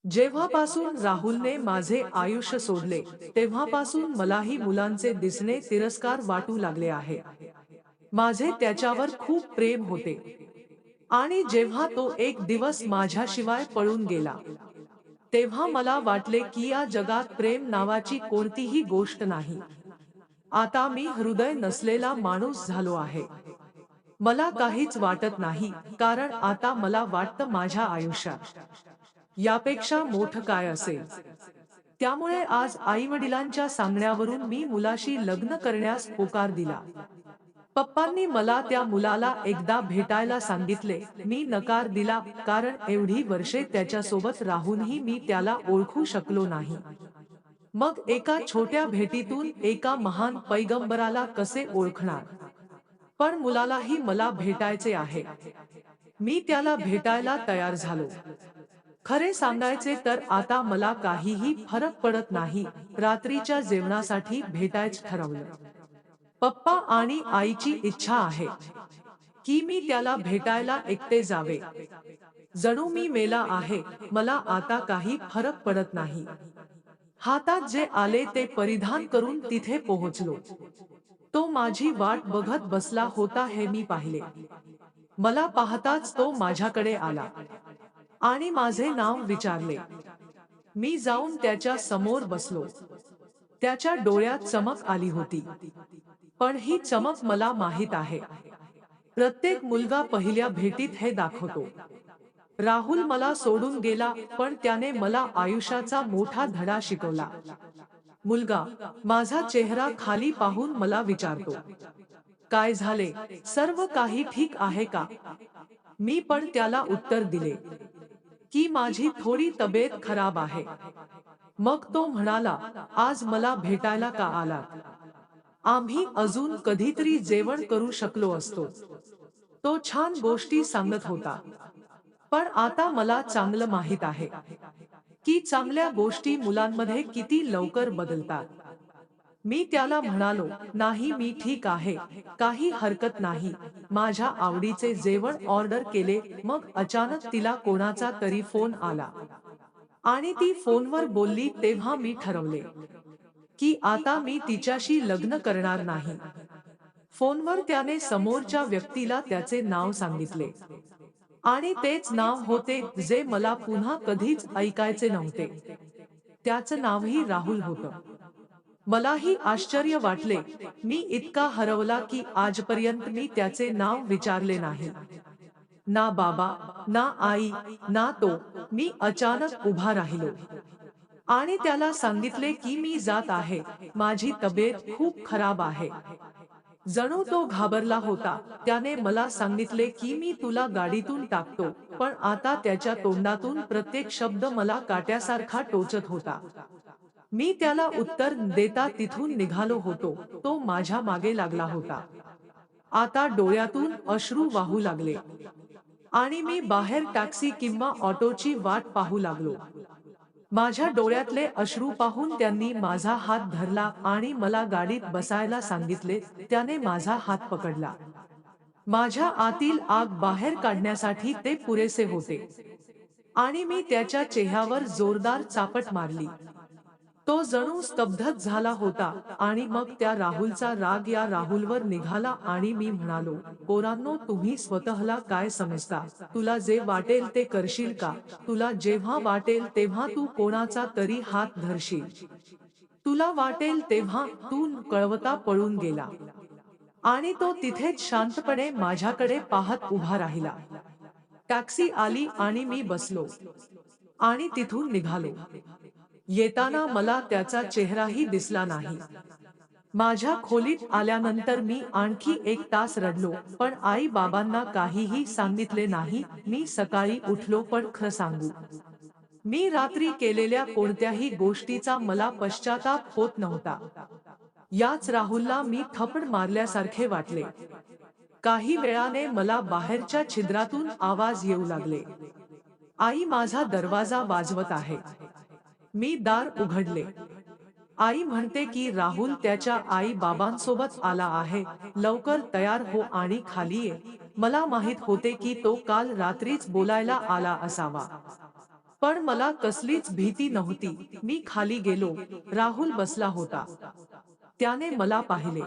जेव्हापासून राहुलने माझे आयुष्य सोडले, तेव्हापासून मलाही मुलांचे दिसणे तिरस्कार वाटू लागले आहे. माझे त्याच्यावर खूप प्रेम होते. आणि जेव्हा तो एक दिवस माझ्याशिवाय पळून गेला, तेव्हा मला वाटले की या जगात प्रेम नावाची कोणतीही गोष्ट नाही. आता मी हृदय नसलेला माणूस झालो आहे. मला काहीच वाटत नाही, कारण आता मला वाटतं माझ्या आयुष्यात यापेक्षा मोठं काय असेल. त्यामुळे आज आईवडिलांच्या सांगण्यावरून मी मुलाशी लग्न करण्यास होकार दिला. पप्पांनी मला त्या मुलाला एकदा भेटायला सांगितले. मी नकार दिला, कारण एवढी वर्षे त्याच्यासोबत राहूनही मी त्याला ओळखू शकलो नाही. मग एका छोट्या भेटीतून एका महान पैगंबराला कसे ओळखणार? पण मुलालाही मला भेटायचे आहे. मी त्याला भेटायला तयार झालो. खरे सांगायचे तर आता मला काहीही फरक पडत नाही. रात्रीच्या जेवणासाठी भेटायच ठरवलं. पप्पा आणि आईची इच्छा आहे की मी त्याला भेटायला एकटे जावे. जणू मी मेला आहे, मला आता काही फरक पडत नाही. हातात जे आले ते परिधान करून तिथे पोहोचलो. तो माझी वाट बघत बसला होता हे मी पाहिले. मला पाहताच तो माझ्याकडे आला आणि माझे नाव विचारले. मी जाऊन त्याच्या समोर बसलो. त्याच्या डोळ्यात चमक आली होती. पण ही चमक मला माहित आहे. प्रत्येक मुलगा पहिल्या भेटीत हे दाखवतो. राहुल मला सोडून गेला, पण त्याने मला आयुष्याचा मोठा धडा शिकवला. मुलगा माझा चेहरा खाली पाहून मला विचारतो, काय झाले? सर्व काही ठीक आहे का? मी पण त्याला उत्तर दिले की माझी थोडी तब्येत खराब आहे. मग तो म्हणाला, आज मला भेटायला का आलात? आम्ही अजून कधीतरी जेवण करू शकलो असतो. तो छान गोष्टी सांगत होता. पण आता मला चांगलं माहित आहे की चांगल्या गोष्टी मुलांमध्ये किती लवकर बदलतात. मी त्याला म्हणालो, नाही मी ठीक आहे, काही हरकत नाही. माझ्या आवडीचे जेवण ऑर्डर केले. मग अचानक तिला कोणाचा तरी फोन आला आणि ती फोनवर बोलली. तेव्हा मी ठरवले की आता मी तिच्याशी लग्न करणार नाही. फोनवर त्याने समोरच्या व्यक्तीला त्याचे नाव सांगितले आणि तेच नाव होते जे मला पुन्हा कधीच ऐकायचे नव्हते. त्याचं नावही राहुल होतं. मलाही आश्चर्य वाटले. मी इतका हरवला की आजपर्यंत मी त्याचे नाव विचारले नाही. ना बाबा, ना आई, ना तो. मी अचानक उभा राहिलो आणि त्याला सांगितले की मी जात आहे. माझी तब्येत खूप खराब आहे. जणू तो घाबरला होता. त्याने मला सांगितले की मी तुला गाडीतून टाकतो, पण आता त्याच्या तोंडातून प्रत्येक शब्द मला काट्यासारखा टोचत होता. मी त्याला उत्तर देता तिथून निघालो होतो. तो माझ्या मागे लागला होता. आता डोळ्यातून अश्रू वाहू लागले आणि मी बाहेर टॅक्सी किंवा ऑटोची वाट पाहू लागलो. माझ्या डोळ्यातले अश्रू पाहून त्यांनी माझा हात धरला आणि मला गाडीत बसायला सांगितले. त्याने माझा हात पकडला. माझ्या आतील आग बाहेर काढण्यासाठी ते पुरेसे होते आणि मी त्याच्या चेहऱ्यावर जोरदार चापट मारली. तो जणू स्तब्धच झाला होता आणि मग त्या राहुलचा राग या राहुलवर निघाला आणि मी म्हणालो, पोरांनो, तुम्ही स्वतःला काय समजता? तुला जे वाटेल ते करशील का? तुला जेव्हा वाटेल तेव्हा तू कोणाचा तरी हात धरशील. तुला वाटेल तेव्हा तू न कळवता पळून गेला. आणि तो तिथेच शांतपणे माझ्याकडे पाहत उभा राहिला. टॅक्सी आली आणि मी बसलो आणि तिथून निघालो. येताना मला त्याचा चेहराही दिसला नाही. माझ्या खोलीत आल्यानंतर मी आणखी 1 तास रडलो, पण आई बाबांना काहीही सांगितले नाही. मी सकाळी उठलो, पण खरं सांगू, मी रात्री केलेल्या कोणत्याही गोष्टीचा मला पश्चाताप होत नव्हता. याच राहुलला मी थप्पड मारल्यासारखे वाटले. काही वेळाने मला बाहेरच्या छिद्रातून आवाज येऊ लागले. आई माझा दरवाजा वाजवत आहे. मी दार उघडले. आई म्हणते की राहुल त्याच्या आई बाबांसोबत आला आहे. लवकर तयार हो आणि खाली ये. मला माहित होते की तो काल रात्रीच बोलायला आला असावा. पण मला कसलीच भीती नव्हती. मी खाली गेलो. राहुल बसला होता. त्याने मला पाहिले.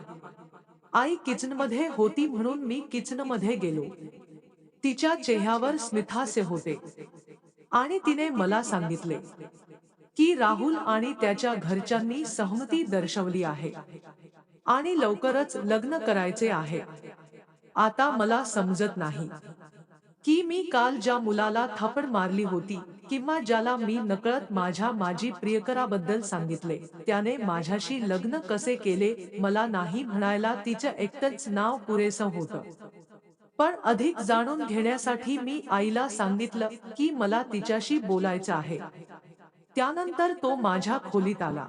आई किचनमध्ये होती म्हणून मी किचनमध्ये गेलो. तिच्या चेहऱ्यावर स्मितहास्य होते. आणि तिने मला सांगितले की राहुल आणि त्याच्या घरच्यांनी सहमती दर्शवली आहे आणि लवकरच लग्न करायचे आहे. आता मला समजत नाही की मी काल ज्या मुलाला थप्पड मारली होती किंवा ज्याला मी नकळत माझ्या माजी प्रियकराबद्दल सांगितले, त्याने माझ्याशी लग्न कसे केले. मला नाही म्हणायला तिचं एकटंच नाव पुरेसं होतं. पण अधिक जाणून घेण्यासाठी मी आईला सांगितलं की मला तिच्याशी बोलायचं आहे. त्यानंतर तो माझ्या खोलीत आला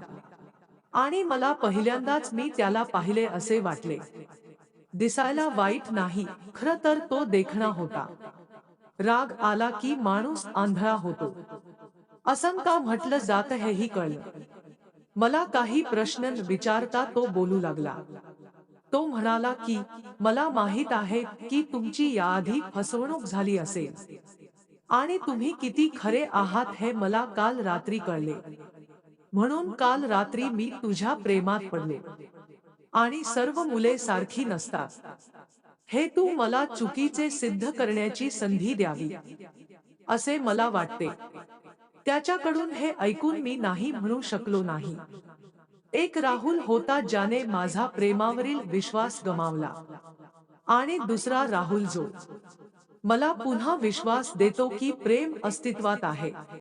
आणि मला पहिल्यांदाच मी त्याला पाहिले असे वाटले. दिसायला वाईट नाही, खरं तर तो देखणा होता. राग आला की माणूस आंधळा होतो असं का म्हटलं जातं हेही कळलं. मला काही प्रश्न विचारता तो बोलू लागला. तो म्हणाला की मला माहित आहे की तुमची याआधी फसवणूक झाली असेल आणि तुम्ही किती खरे आहात हे मला काल रात्री कळले. म्हणून काल रात्री मी तुझ्या प्रेमात पडलो. आणि सर्व मुले सारखी नसतात हे तू मला चुकीचे सिद्ध करण्याची संधी द्यावी असे मला वाटते. त्याच्याकडून हे ऐकून मी नाही म्हणू शकलो नाही. एक राहुल होता ज्याने माझा प्रेमावरील विश्वास गमावला आणि दुसरा राहुल जो मला पुन्हा विश्वास देतो की प्रेम अस्तित्वात आहे.